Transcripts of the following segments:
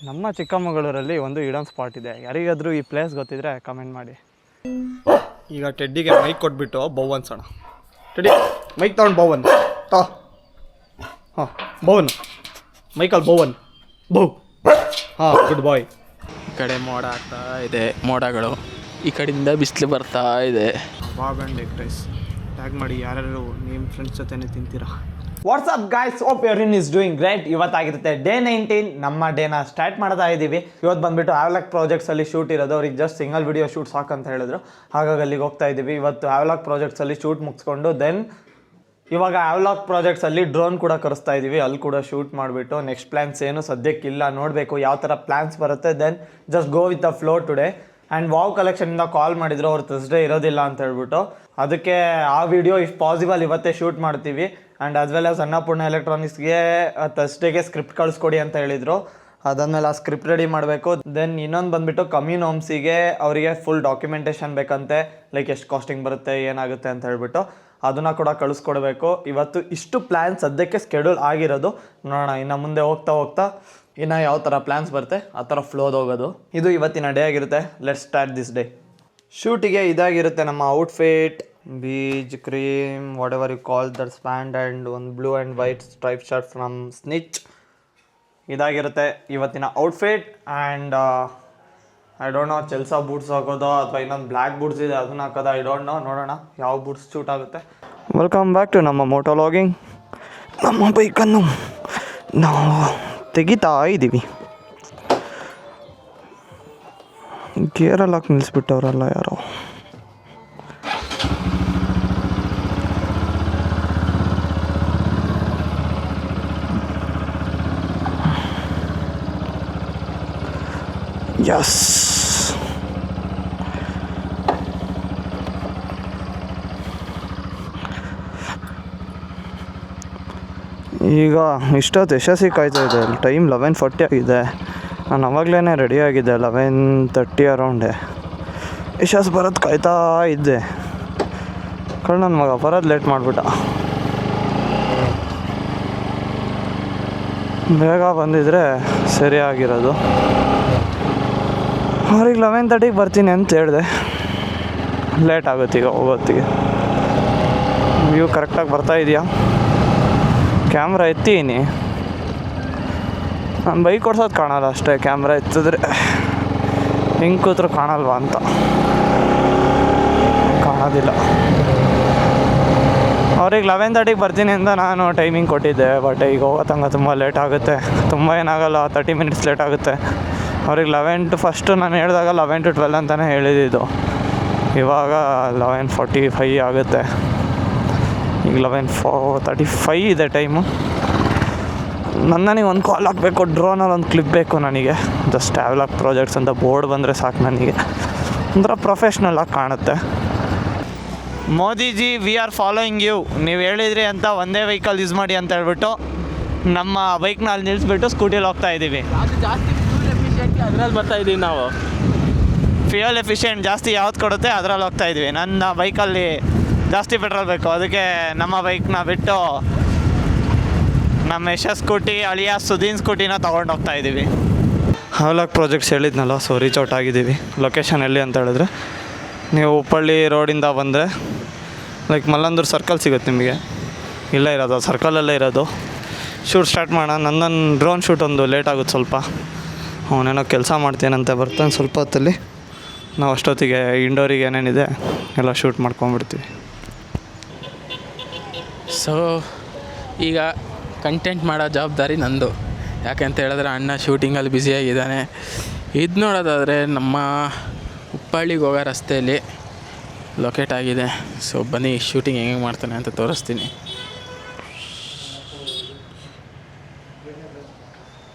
ನಮ್ಮ ಚಿಕ್ಕಮಗಳೂರಲ್ಲಿ ಒಂದು hidden spot ಇದೆ. ಯಾರಿಗಾದರೂ ಈ ಪ್ಲೇಸ್ ಗೊತ್ತಿದ್ರೆ ಕಮೆಂಟ್ ಮಾಡಿ. ಈಗ ಟೆಡ್ಡಿಗೆ ಮೈಕ್ ಕೊಟ್ಬಿಟ್ಟು ಬೌ ಅನ್ಸೋಣ. ಟೆಡ್ಡಿ ಮೈಕ್ ತೊಗೊಂಡು ಬೌವನ್ ಹಾಂ ಬೌನ್ ಮೈಕಲ್ಲಿ ಬೌವನ್ ಬೌ ಹಾಂ ಗುಡ್ ಬಾಯ್. ಈ ಕಡೆ ಮೋಡ ಆಗ್ತಾ ಇದೆ, ಮೋಡಗಳು ಈ ಕಡೆಯಿಂದ ಬಿಸಿಲು ಬರ್ತಾ ಇದೆ. Bob and egg rice tag ಮಾಡಿ ಯಾರ್ಯಾರು ನಿಮ್ಮ ಫ್ರೆಂಡ್ಸ್ ಜೊತೆನೇ ತಿಂತೀರಾ. What's up guys, hope everyone is doing great. ಇವತ್ತಾಗಿರುತ್ತೆ ಡೇ 19. ನಮ್ಮ ಡೇನ ಸ್ಟಾರ್ಟ್ ಮಾಡ್ತಾ ಇದ್ದೀವಿ. ಇವತ್ತು ಬಂದುಬಿಟ್ಟು ಹ್ಯಾವ್ಲಾಕ್ ಪ್ರಾಜೆಕ್ಟ್ಸಲ್ಲಿ ಶೂಟ್ ಇರೋದು. ಅವ್ರಿಗೆ ಜಸ್ಟ್ ಸಿಂಗಲ್ ವಿಡಿಯೋ ಶೂಟ್ ಸಾಕಂತ ಹೇಳಿದ್ರು, ಹಾಗಾಗಿ ಅಲ್ಲಿಗೆ ಹೋಗ್ತಾ ಇದ್ದೀವಿ. ಇವತ್ತು ಹ್ಯಾವ್ಲಾಕ್ ಪ್ರಾಜೆಕ್ಟ್ಸಲ್ಲಿ ಶೂಟ್ ಮುಗಿಸ್ಕೊಂಡು ದೆನ್ ಇವಾಗ ಹ್ಯಾವ್ಲಾಕ್ ಪ್ರಾಜೆಕ್ಟ್ಸಲ್ಲಿ ಡ್ರೋನ್ ಕೂಡ ಕರೆಸ್ತಾ ಇದ್ದೀವಿ. ಅಲ್ಲಿ ಕೂಡ ಶೂಟ್ ಮಾಡಿಬಿಟ್ಟು ನೆಕ್ಸ್ಟ್ ಪ್ಲ್ಯಾನ್ಸ್ ಏನು ಸದ್ಯಕ್ಕಿಲ್ಲ, ನೋಡಬೇಕು ಯಾವ ಥರ ಪ್ಲ್ಯಾನ್ಸ್ ಬರುತ್ತೆ. Then just go with the flow today. And wow ಕಲೆಕ್ಷನಿಂದ ಕಾಲ್ ಮಾಡಿದ್ರು, ಅವ್ರು ಥರ್ಸ್ಡೇ ಇರೋದಿಲ್ಲ ಅಂತ ಹೇಳ್ಬಿಟ್ಟು. ಅದಕ್ಕೆ ಆ ವಿಡಿಯೋ ಇಫ್ ಪಾಸಿಬಲ್ ಇವತ್ತೇ ಶೂಟ್ ಮಾಡ್ತೀವಿ. And as well as Annapurna ಎಲೆಕ್ಟ್ರಾನಿಕ್ಸ್ಗೆ ಥರ್ಸ್ಡೇಗೆ ಸ್ಕ್ರಿಪ್ಟ್ ಕಳಿಸ್ಕೊಡಿ ಅಂತ ಹೇಳಿದರು. ಅದಾದಮೇಲೆ ಆ ಸ್ಕ್ರಿಪ್ಟ್ ರೆಡಿ ಮಾಡಬೇಕು. ದೆನ್ ಇನ್ನೊಂದು ಬಂದುಬಿಟ್ಟು ಕಮ್ಯೂನ್ ಹೋಮ್ಸಿಗೆ ಅವರಿಗೆ ಫುಲ್ ಡಾಕ್ಯುಮೆಂಟೇಷನ್ ಬೇಕಂತೆ, ಲೈಕ್ ಎಷ್ಟು ಕಾಸ್ಟಿಂಗ್ ಬರುತ್ತೆ ಏನಾಗುತ್ತೆ ಅಂತ ಹೇಳ್ಬಿಟ್ಟು ಅದನ್ನು ಕೂಡ ಕಳಿಸ್ಕೊಡ್ಬೇಕು. ಇವತ್ತು ಇಷ್ಟು ಪ್ಲ್ಯಾನ್ ಸದ್ಯಕ್ಕೆ ಸ್ಕೆಡ್ಯೂಲ್ ಆಗಿರೋದು. ನೋಡೋಣ ಇನ್ನು ಮುಂದೆ ಹೋಗ್ತಾ ಹೋಗ್ತಾ ಇನ್ನು ಯಾವ ಥರ ಪ್ಲ್ಯಾನ್ಸ್ ಬರುತ್ತೆ ಆ ಥರ ಫ್ಲೋದ್ ಹೋಗೋದು. ಇದು ಇವತ್ತಿನ ಡೇ ಆಗಿರುತ್ತೆ. Let's start this day. ಶೂಟಿಗೆ ಇದಾಗಿರುತ್ತೆ ನಮ್ಮ outfit, beach cream whatever you call that ಸ್ಪ್ಯಾಂಡ್ ಆ್ಯಂಡ್ ಒಂದು blue and white stripe shirt from Snitch. ಇದಾಗಿರುತ್ತೆ ಇವತ್ತಿನ outfit. And I don't know Chelsea boots ಹಾಕೋದು ಅಥವಾ ಇನ್ನೊಂದು ಬ್ಲ್ಯಾಕ್ ಬೂಟ್ಸ್ ಇದೆ ಅದನ್ನ ಹಾಕೋದು, ಐ ಡೋಂಟ್ ನೋ. ನೋಡೋಣ ಯಾವ ಬೂಟ್ಸ್ ಶೂಟ್ ಆಗುತ್ತೆ. ವೆಲ್ಕಮ್ ಬ್ಯಾಕ್ ಟು ನಮ್ಮ ಮೋಟೋ ಲಾಗಿಂಗ್. ನಮ್ಮ ಬೈಕನ್ನು ನಾವು ತೆಗಿತಾ ಇದ್ದೀವಿ. ಗೇರಲ್ಲಿ ಹಾಕಿ ನಿಲ್ಲಿಸ್ಬಿಟ್ಟವ್ರಲ್ಲ ಯಾರೋ. ಯಸ್, ಈಗ ಇಷ್ಟೊತ್ತು ಯಶಸ್ವಿ ಕಾಯ್ತಾ ಇದೆ. ಟೈಮ್ 11:40 ಆಗಿದೆ. ನಾನು ಅವಾಗಲೇ ರೆಡಿ ಆಗಿದ್ದೆ 11:30 ಅರೌಂಡೆ. ಯಶಸ್ ಬರೋದು ಕಾಯ್ತಾ ಇದ್ದೆ. ನನ್ನ ಮಗ ಬರೋದು ಲೇಟ್ ಮಾಡಿಬಿಟ್ಟ. ಬೇಗ ಬಂದಿದ್ರೆ ಸರಿಯಾಗಿರೋದು. ಅವ್ರಿಗೆ 11:30ಗೆ ಬರ್ತೀನಿ ಅಂತ ಹೇಳಿದೆ. ಲೇಟ್ ಆಗುತ್ತೆ ಈಗ ಹೋಗೋತ್ತಿಗೆ. ವ್ಯೂ ಕರೆಕ್ಟಾಗಿ ಬರ್ತಾ ಇದೆಯಾ? ಕ್ಯಾಮ್ರಾ ಎತ್ತೀನಿ, ನಾನು ಬೈಕ್ ಓಡ್ಸೋದು ಕಾಣಲ್ಲ ಅಷ್ಟೇ. ಕ್ಯಾಮ್ರಾ ಎತ್ತಿದ್ರೆ ಹಿಂಗೆ ಕೂತ್ರು ಕಾಣಲ್ವಾ ಅಂತ. ಕಾಣೋದಿಲ್ಲ. ಅವ್ರಿಗೆ 11:30ಗೆ ಬರ್ತೀನಿ ಅಂತ ನಾನು ಟೈಮಿಂಗ್ ಕೊಟ್ಟಿದ್ದೆ. ಬಟ್ ಈಗ ಹೋಗೋತಂಗ ತುಂಬ ಲೇಟ್ ಆಗುತ್ತೆ. ತುಂಬ ಏನಾಗಲ್ಲ, 30 ಮಿನಿಟ್ಸ್ ಲೇಟ್ ಆಗುತ್ತೆ. ಅವ್ರಿಗೆ 11 to ಫಸ್ಟು ನಾನು ಹೇಳಿದಾಗ 11 to 12 ಅಂತಲೇ ಹೇಳಿದ್ದು. ಇವಾಗ 11:45 ಆಗುತ್ತೆ. ಈಗ 11:35 ಇದೆ ಟೈಮು. ನನಗೆ ಒಂದು ಕಾಲ್ ಹಾಕಬೇಕು, ಡ್ರೋನಲ್ಲಿ ಒಂದು ಕ್ಲಿಪ್ ಬೇಕು ನನಗೆ. ಜಸ್ಟ್ ಹ್ಯಾವ್ಲಾಕ್ ಪ್ರಾಜೆಕ್ಟ್ಸ್ ಅಂತ ಬೋರ್ಡ್ ಬಂದರೆ ಸಾಕು ನನಗೆ. ಒಂಥರ ಪ್ರೊಫೆಷ್ನಲಾಗಿ ಕಾಣುತ್ತೆ. Modiji we are following you, ನೀವು ಹೇಳಿದ್ರಿ ಅಂತ ಒಂದೇ ವೆಹಿಕಲ್ ಯೂಸ್ ಮಾಡಿ ಅಂತ ಹೇಳ್ಬಿಟ್ಟು ನಮ್ಮ ಬೈಕ್ನ ಅಲ್ಲಿ ನಿಲ್ಲಿಸ್ಬಿಟ್ಟು ಸ್ಕೂಟಿಯಲ್ಲಿ ಹೋಗ್ತಾ ಇದ್ದೀವಿ. ಅದು ಜಾಸ್ತಿ ಫ್ಯೂಲ್ ಎಫಿಷಿಯೆಂಟ್ ಅದರಲ್ಲಿ ಬರ್ತಾ ಇದ್ದೀವಿ ನಾವು. ಫ್ಯೂಯಲ್ ಎಫಿಷಿಯೆಂಟ್ ಜಾಸ್ತಿ ಯಾವ್ದು ಕೊಡುತ್ತೆ ಅದರಲ್ಲಿ ಹೋಗ್ತಾ ಇದ್ದೀವಿ. ನನ್ನ ಬೈಕಲ್ಲಿ ಜಾಸ್ತಿ ಪೆಟ್ರೋಲ್ ಬೇಕು, ಅದಕ್ಕೆ ನಮ್ಮ ಬೈಕ್ನ ಬಿಟ್ಟು ನಮ್ಮ ಯಶಸ್ ಸ್ಕೂಟಿ ಅಳಿಯಾ ಸುದೀನ್ ಸ್ಕೂಟಿನ ತೊಗೊಂಡು ಹೋಗ್ತಾ ಇದ್ದೀವಿ. ಹ್ಯಾವ್ಲಾಕ್ ಪ್ರಾಜೆಕ್ಟ್ಸ್ ಹೇಳಿದ್ನಲ್ಲ, ಸೊ ರೀಚ್ ಔಟ್ ಆಗಿದ್ದೀವಿ. ಲೊಕೇಶನ್ ಎಲ್ಲಿ ಅಂತ ಹೇಳಿದ್ರೆ, ನೀವು ಉಪ್ಪಳ್ಳಿ ರೋಡಿಂದ ಬಂದರೆ ಲೈಕ್ ಮಲ್ಲಂದೂರು ಸರ್ಕಲ್ ಸಿಗುತ್ತೆ ನಿಮಗೆ. ಇಲ್ಲೇ ಇರೋದು, ಸರ್ಕಲಲ್ಲೇ ಇರೋದು. ಶೂಟ್ ಸ್ಟಾರ್ಟ್ ಮಾಡೋಣ. ನನ್ನ ಡ್ರೋನ್ ಶೂಟ್ ಒಂದು ಲೇಟ್ ಆಗುತ್ತೆ ಸ್ವಲ್ಪ. ಅವನೇನೋ ಕೆಲಸ ಮಾಡ್ತೇನಂತೆ, ಬರ್ತಾನೆ ಸ್ವಲ್ಪ ಹೊತ್ತಲ್ಲಿ. ನಾವು ಅಷ್ಟೊತ್ತಿಗೆ ಇಂಡೋರಿಗೆ ಏನೇನಿದೆ ಎಲ್ಲ ಶೂಟ್ ಮಾಡ್ಕೊಂಬಿಡ್ತೀವಿ. ಸೊ ಈಗ ಕಂಟೆಂಟ್ ಮಾಡೋ ಜವಾಬ್ದಾರಿ ನಂದು. ಯಾಕೆಂತ ಹೇಳಿದ್ರೆ ಅಣ್ಣ ಶೂಟಿಂಗಲ್ಲಿ ಬ್ಯುಸಿಯಾಗಿದ್ದಾನೆ. ಇದು ನೋಡೋದಾದರೆ ನಮ್ಮ ಉಪ್ಪಳ್ಳಿಗೆ ಹೋಗೋ ರಸ್ತೆಯಲ್ಲಿ ಲೊಕೇಟ್ ಆಗಿದೆ. ಸೊ ಬನ್ನಿ ಶೂಟಿಂಗ್ ಹೆಂಗೆ ಮಾಡ್ತಾನೆ ಅಂತ ತೋರಿಸ್ತೀನಿ.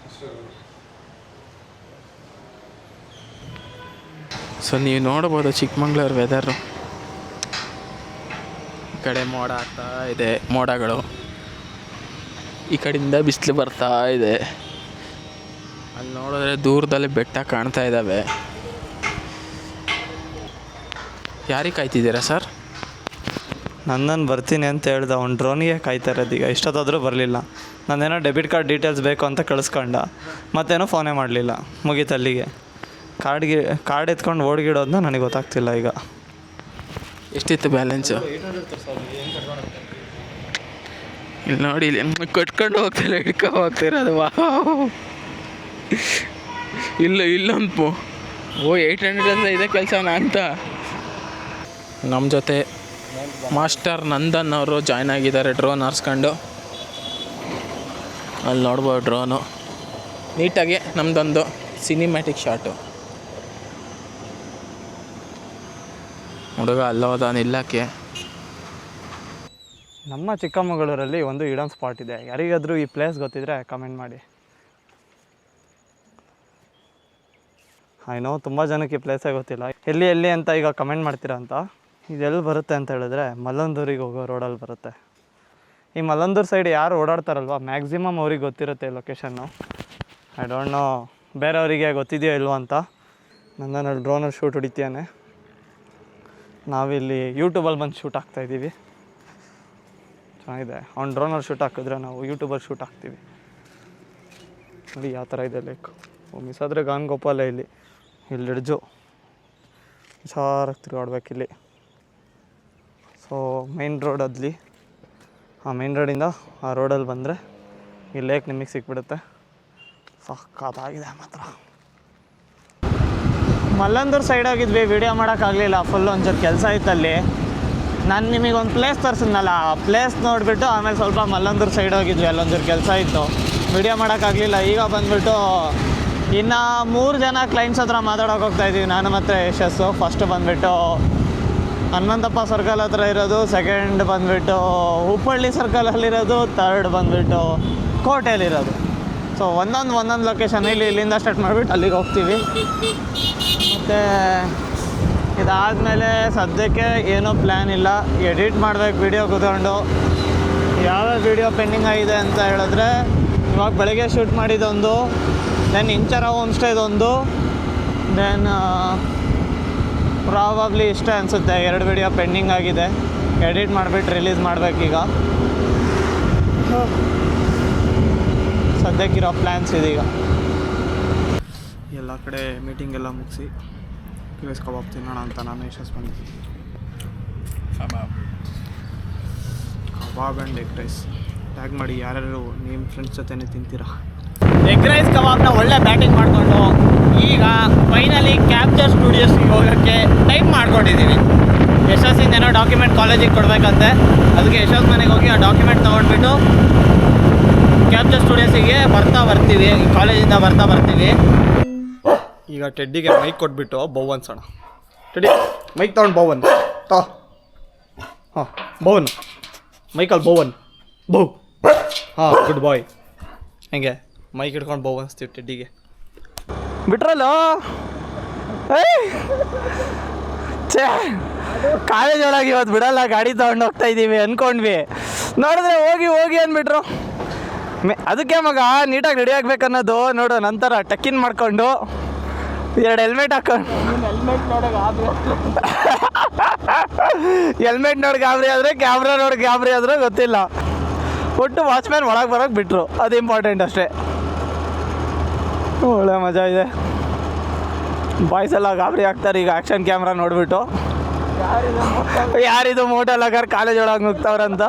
ಸೊ ನೀವು ನೋಡ್ಬೋದು ಚಿಕ್ಕಮಂಗ್ಳೂರು ವೆದರು. ಈ ಕಡೆ ಮೋಡ ಆಗ್ತಾ ಇದೆ, ಮೋಡಗಳು ಈ ಕಡೆಯಿಂದ ಬಿಸಿಲು ಬರ್ತಾ ಇದೆ. ಅಲ್ಲಿ ನೋಡಿದ್ರೆ ದೂರದಲ್ಲಿ ಬೆಟ್ಟ ಕಾಣ್ತಾ ಇದ್ದಾವೆ. ಯಾರಿಗೆ ಕಾಯ್ತಿದ್ದೀರಾ ಸರ್? ನನ್ನನ್ನು ಬರ್ತೀನಿ ಅಂತ ಹೇಳ್ದೆ, ಅವ್ನು ಡ್ರೋನಿಗೆ ಕಾಯ್ತಾ ಇರೋದು ಈಗ. ಇಷ್ಟೊತ್ತಾದರೂ ಬರಲಿಲ್ಲ. ನಾನೇನೋ ಡೆಬಿಟ್ ಕಾರ್ಡ್ ಡೀಟೇಲ್ಸ್ ಬೇಕು ಅಂತ ಕಳಿಸ್ಕೊಂಡ, ಮತ್ತೇನೋ ಫೋನೇ ಮಾಡಲಿಲ್ಲ. ಮುಗೀತು ಅಲ್ಲಿಗೆ. ಕಾರ್ಡ್ ಎತ್ಕೊಂಡು ಓಡ್ಗಿಡೋದನ್ನ ನನಗೆ ಗೊತ್ತಾಗ್ತಿಲ್ಲ ಈಗ. ಎಷ್ಟಿತ್ತು ಬ್ಯಾಲೆನ್ಸು? ಇಲ್ಲಿ ನೋಡಿ, ಇಲ್ಲಿ ಕಟ್ಕೊಂಡು ಹೋಗ್ತಿಲ್ಲ, ಹಿಡ್ಕೊಂಡು ಹೋಗ್ತಿರೋದು. ವಾ, ಇಲ್ಲೊಂದು 800 ಅಂತ ಇದೆ ಕೆಲಸನ ಅಂತ. ನಮ್ಮ ಜೊತೆ ಮಾಸ್ಟರ್ ನಂದನ್ ಅವರು ಜಾಯ್ನ್ ಆಗಿದ್ದಾರೆ ಡ್ರೋನ್ ಹಾರಿಸ್ಕೊಂಡು. ಅಲ್ಲಿ ನೋಡ್ಬೋದು ಡ್ರೋನು ನೀಟಾಗಿ. ನಮ್ಮದೊಂದು ಸಿನಿಮ್ಯಾಟಿಕ್ ಶಾಟು. ಹುಡುಗ ಅಲ್ಲೋದ ನಿಲ್ಲಕ್ಕೆ. ನಮ್ಮ ಚಿಕ್ಕಮಗಳೂರಲ್ಲಿ ಒಂದು ಹಿಡನ್ ಸ್ಪಾಟ್ ಇದೆ. ಯಾರಿಗಾದರೂ ಈ ಪ್ಲೇಸ್ ಗೊತ್ತಿದ್ರೆ ಕಮೆಂಟ್ ಮಾಡಿ. ಏನೋ ತುಂಬ ಜನಕ್ಕೆ ಈ ಪ್ಲೇಸೇ ಗೊತ್ತಿಲ್ಲ. ಎಲ್ಲಿ ಅಂತ ಈಗ ಕಮೆಂಟ್ ಮಾಡ್ತೀರಾ ಅಂತ. ಇದೆಲ್ಲಿ ಬರುತ್ತೆ ಅಂತ ಹೇಳಿದ್ರೆ ಮಲ್ಲಂದೂರಿಗೆ ಹೋಗೋ ರೋಡಲ್ಲಿ ಬರುತ್ತೆ. ಈ ಮಲ್ಲಂದೂರು ಸೈಡ್ ಯಾರು ಓಡಾಡ್ತಾರಲ್ವ, ಮ್ಯಾಕ್ಸಿಮಮ್ ಅವ್ರಿಗೆ ಗೊತ್ತಿರುತ್ತೆ ಲೊಕೇಶನ್ನು. ಐ ಡೋಂಟ್ ನೋ ಬೇರೆಯವರಿಗೆ ಗೊತ್ತಿದೆಯೋ ಇಲ್ವೋ ಅಂತ. ನಂದನಲ್ಲಿ ಡ್ರೋನಲ್ಲಿ ಶೂಟ್ ಹೊಡಿತಾನೆ. ನಾವಿಲ್ಲಿ ಯೂಟ್ಯೂಬಲ್ಲಿ ಬಂದು ಶೂಟ್ ಹಾಕ್ತಾಯಿದ್ದೀವಿ. ಚೆನ್ನಾಗಿದೆ. ಅವ್ನು ಡ್ರೋನಲ್ಲಿ ಶೂಟ್ ಹಾಕಿದ್ರೆ ನಾವು ಯೂಟ್ಯೂಬಲ್ಲಿ ಶೂಟ್ ಹಾಕ್ತೀವಿ. ನೋಡಿ ಯಾವ ಥರ ಇದೆ ಲೇಕು. ಮಿಸ್ ಆದರೆ ಗಾನ್ ಗೋಪಾಲ ಇಲ್ಲಿ ಹಿಡ್ಜು ಹುಷಾರಾಗಿ ತಿರುಗಾಡ್ಬೇಕಿಲ್ಲಿ. ಸೊ ಮೈನ್ ರೋಡಲ್ಲಿ, ಆ ಮೈನ್ ರೋಡಿಂದ ಆ ರೋಡಲ್ಲಿ ಬಂದರೆ ಈ ಲೇಕ್ ನಿಮಗೆ ಸಿಕ್ಬಿಡುತ್ತೆ. ಸಖತ್ತಾಗಿದೆ ಮಾತ್ರ. ಮಲ್ಲಂದೂರು ಸೈಡ್ ಹೋಗಿದ್ವಿ, ವೀಡಿಯೋ ಮಾಡೋಕ್ಕಾಗಲಿಲ್ಲ. ಫುಲ್ ಒಂಚೂರು ಕೆಲಸ ಇತ್ತಲ್ಲಿ. ನಾನು ನಿಮಗೊಂದು ಪ್ಲೇಸ್ ತೋರಿಸಿದ್ನಲ್ಲ, ಆ ಪ್ಲೇಸ್ ನೋಡಿಬಿಟ್ಟು ಆಮೇಲೆ ಸ್ವಲ್ಪ ಮಲ್ಲಂದೂರು ಸೈಡ್ ಹೋಗಿದ್ವಿ. ಅಲ್ಲೊಂಚೂರು ಕೆಲಸ ಇತ್ತು, ವೀಡಿಯೋ ಮಾಡೋಕ್ಕಾಗಲಿಲ್ಲ. ಈಗ ಬಂದುಬಿಟ್ಟು ಇನ್ನು 3 ಜನ ಕ್ಲೈಂಟ್ಸ್ ಹತ್ರ ಮಾತಾಡೋಕೆ ಹೋಗ್ತಾಯಿದ್ದೀವಿ, ನಾನು ಮತ್ತು ಯಶಸ್ಸು. ಫಸ್ಟ್ ಬಂದುಬಿಟ್ಟು ಹನುಮಂತಪ್ಪ ಸರ್ಕಲ್ ಹತ್ರ ಇರೋದು, ಸೆಕೆಂಡ್ ಬಂದುಬಿಟ್ಟು ಹುಬ್ಬಳ್ಳಿ ಸರ್ಕಲಲ್ಲಿರೋದು, ಥರ್ಡ್ ಬಂದುಬಿಟ್ಟು ಕೋಟೆಯಲ್ಲಿರೋದು. ಸೊ ಒಂದೊಂದು ಲೊಕೇಶನ್. ಇಲ್ಲಿಂದ ಸ್ಟಾರ್ಟ್ ಮಾಡಿಬಿಟ್ಟು ಅಲ್ಲಿಗೆ ಹೋಗ್ತೀವಿ. ಮತ್ತು ಇದಾದಮೇಲೆ ಸದ್ಯಕ್ಕೆ ಏನೂ ಪ್ಲ್ಯಾನ್ ಇಲ್ಲ. ಎಡಿಟ್ ಮಾಡಬೇಕು ವೀಡಿಯೋ ಕೂತ್ಕೊಂಡು. ಯಾವ ವೀಡಿಯೋ ಪೆಂಡಿಂಗ್ ಆಗಿದೆ ಅಂತ ಹೇಳಿದ್ರೆ, ಇವಾಗ ಬೆಳಗ್ಗೆ ಶೂಟ್ ಮಾಡಿದ್ದೊಂದು, ದೆನ್ ಇಂಚರ ಹೋಮ್ ಸ್ಟೇದೊಂದು, ದೆನ್ ಪ್ರಾಬಬ್ಲಿ ಇಷ್ಟೇ ಅನಿಸುತ್ತೆ. 2 ವೀಡಿಯೋ ಪೆಂಡಿಂಗ್ ಆಗಿದೆ. ಎಡಿಟ್ ಮಾಡಿಬಿಟ್ಟು ರಿಲೀಸ್ ಮಾಡಬೇಕೀಗ. ಸದ್ಯಕ್ಕಿರೋ ಪ್ಲ್ಯಾನ್ಸ್ ಇದೀಗ. ಎಲ್ಲ ಕಡೆ ಮೀಟಿಂಗ್ ಎಲ್ಲ ಮುಗಿಸಿ US ಕಬಾಬ್ ತಿನ್ನೋಣ ಅಂತ ನಾನು ಯಶಸ್ ಬಂದಿದ್ದೀನಿ. ಕಬಾಬ್ ಆ್ಯಂಡ್ ಎಗ್ ರೈಸ್ ಟ್ಯಾಗ್ ಮಾಡಿ ಯಾರ್ಯಾರು ನಿಮ್ಮ ಫ್ರೆಂಡ್ಸ್ ಜೊತೆನೇ ತಿಂತೀರಾ. ಎಗ್ ರೈಸ್ ಕಬಾಬ್ನ ಒಳ್ಳೆ ಬ್ಯಾಟಿಂಗ್ ಮಾಡಿಕೊಂಡು ಈಗ ಫೈನಲಿ ಕ್ಯಾಪ್ಚರ್ ಸ್ಟುಡಿಯೋಸ್ಗೆ ಹೋಗೋಕ್ಕೆ ಟೈಪ್ ಮಾಡ್ಕೊಂಡಿದ್ದೀವಿ. ಯಶಸ್ಸಿಂದೇನೋ ಡಾಕ್ಯುಮೆಂಟ್ ಕಾಲೇಜಿಗೆ ಕೊಡಬೇಕಂತೆ. ಅದಕ್ಕೆ ಯಶಸ್ ಮನೆಗೆ ಹೋಗಿ ಆ ಡಾಕ್ಯುಮೆಂಟ್ ತೊಗೊಂಡ್ಬಿಟ್ಟು ಕ್ಯಾಪ್ಚರ್ ಸ್ಟುಡಿಯೋಸಿಗೆ ಬರ್ತೀವಿ. ಕಾಲೇಜಿಂದ ಬರ್ತೀವಿ. ಈಗ ಟೆಡ್ಡಿಗೆ ಮೈಕ್ ಕೊಟ್ಬಿಟ್ಟು ಬೌ ಅನ್ಸೋಣ. ಟೆಡ್ಡಿ ಮೈಕ್ ತೊಗೊಂಡು ಬೌವನ್ ಹಾಂ ಬೌವನ್ ಮೈಕಲ್ಲಿ ಬೌ ಹಾಂ ಗುಡ್ ಬಾಯ್. ಹೆಂಗೆ ಮೈಕ್ ಹಿಡ್ಕೊಂಡು ಬೌ ಅನಿಸ್ತೀವಿ ಟೆಡ್ಡಿಗೆ. ಬಿಟ್ರಲ್ಲ ಛೇ, ಕಾಲೇಜ್ ಒಳಗೆ ಇವತ್ತು ಬಿಡಲ್ಲ, ಗಾಡಿ ತೊಗೊಂಡು ಹೋಗ್ತಾ ಇದ್ದೀವಿ ಅಂದ್ಕೊಂಡ್ವಿ. ನೋಡಿದ್ರೆ ಹೋಗಿ ಅಂದ್ಬಿಟ್ರು. ಅದಕ್ಕೆ ಮಗ ನೀಟಾಗಿ ರೆಡಿ ಆಗ್ಬೇಕನ್ನೋದು. ನೋಡು ನಂತರ ಟಕ್ಕಿನ್ ಮಾಡಿಕೊಂಡು 2 ಹೆಲ್ಮೆಟ್ ಹಾಕೊಂಡು ಹೆಲ್ಮೆಟ್ ನೋಡಿ ಗಾಬರಿ ಆದರೆ, ಕ್ಯಾಮ್ರಾ ನೋಡಿ ಗಾಬರಿ ಆದರೂ ಗೊತ್ತಿಲ್ಲ. ಒಟ್ಟು ವಾಚ್ಮ್ಯಾನ್ ಒಳಗೆ ಬರೋಕ್ಕೆ ಬಿಟ್ಟರು, ಅದು ಇಂಪಾರ್ಟೆಂಟ್ ಅಷ್ಟೇ. ಒಳ್ಳೆ ಮಜಾ ಇದೆ. ಬಾಯ್ಸ್ ಎಲ್ಲ ಗಾಬರಿ ಆಗ್ತಾರೆ ಈಗ ಆ್ಯಕ್ಷನ್ ಕ್ಯಾಮ್ರಾ ನೋಡಿಬಿಟ್ಟು. ಯಾರಿದು ಮೋಟೋ ಲಗರ್ ಕಾಲೇಜ್ ಒಳಗೆ ನುಗ್ತವ್ರಂತ.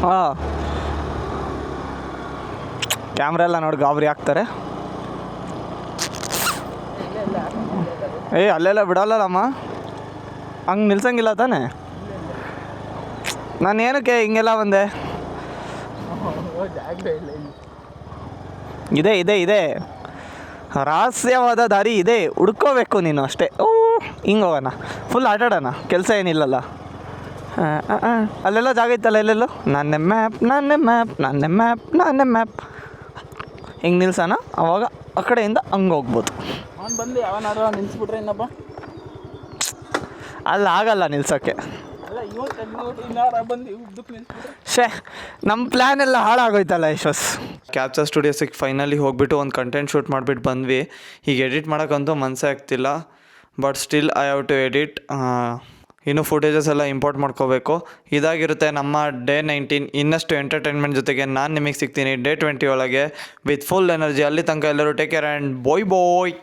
ಹಾಂ, ಕ್ಯಾಮ್ರಾ ಎಲ್ಲ ನೋಡಿ ಗಾಬರಿ ಆಗ್ತಾರೆ. ಅಲ್ಲೆಲ್ಲ ಬಿಡಲ್ಲಮ್ಮ, ಹಂಗೆ ನಿಲ್ಸಂಗಿಲ್ಲ ತಾನೆ. ನಾನು ಏನಕ್ಕೆ ಹಿಂಗೆಲ್ಲ ಬಂದೆ. ಇದೆ ರಹಸ್ಯವಾದ ದಾರಿ ಇದೆ, ಹುಡ್ಕೋಬೇಕು ನೀನು ಅಷ್ಟೇ. ಹಿಂಗೆ ಹೋಗೋಣ, ಫುಲ್ ಆಟಾಡೋಣ, ಕೆಲಸ ಏನಿಲ್ಲಲ್ಲ. ಅಲ್ಲೆಲ್ಲ ಜಾಗ ಇತ್ತಲ್ಲ, ಎಲ್ಲೆಲ್ಲೋ ನಾನೇ ಮ್ಯಾಪ್ ಹಿಂಗೆ ನಿಲ್ಸೋಣ. ಅವಾಗ ಆ ಕಡೆಯಿಂದ ಹಂಗೆ ಹೋಗ್ಬೋದು. ಅವ್ನು ಬಂದು ಯಾವನಾರು ನಿಲ್ಸ್ಬಿಟ್ರೆ ಇನ್ನಪ್ಪ ಅಲ್ಲಿ ಆಗಲ್ಲ ನಿಲ್ಸೋಕ್ಕೆ. ಶೇ, ನಮ್ಮ ಪ್ಲ್ಯಾನ್ ಎಲ್ಲ ಹಾಳಾಗೋಯ್ತಲ್ಲ ಯಶಸ್. ಕ್ಯಾಪ್ಚರ್ ಸ್ಟುಡಿಯೋಸಿಗೆ ಫೈನಲಿ ಹೋಗ್ಬಿಟ್ಟು ಒಂದು ಕಂಟೆಂಟ್ ಶೂಟ್ ಮಾಡಿಬಿಟ್ಟು ಬಂದ್ವಿ. ಈಗ ಎಡಿಟ್ ಮಾಡೋಕ್ಕಂತೂ ಮನಸ್ಸೇ ಆಗ್ತಿಲ್ಲ. But still I have to edit. ಇನ್ನೂ ಫುಟೇಜಸ್ ಎಲ್ಲ ಇಂಪೋರ್ಟ್ ಮಾಡ್ಕೋಬೇಕು. ಇದಾಗಿರುತ್ತೆ ನಮ್ಮ ಡೇ 19. ಇನ್ನಷ್ಟು ಎಂಟರ್ಟೈನ್ಮೆಂಟ್ ಜೊತೆಗೆ ನಾನು ನಿಮಗೆ ಸಿಗ್ತೀನಿ ಡೇ 20 ಒಳಗೆ ವಿತ್ ಫುಲ್ ಎನರ್ಜಿ. ಅಲ್ಲಿ ತನಕ ಎಲ್ಲರೂ take care and bye bye.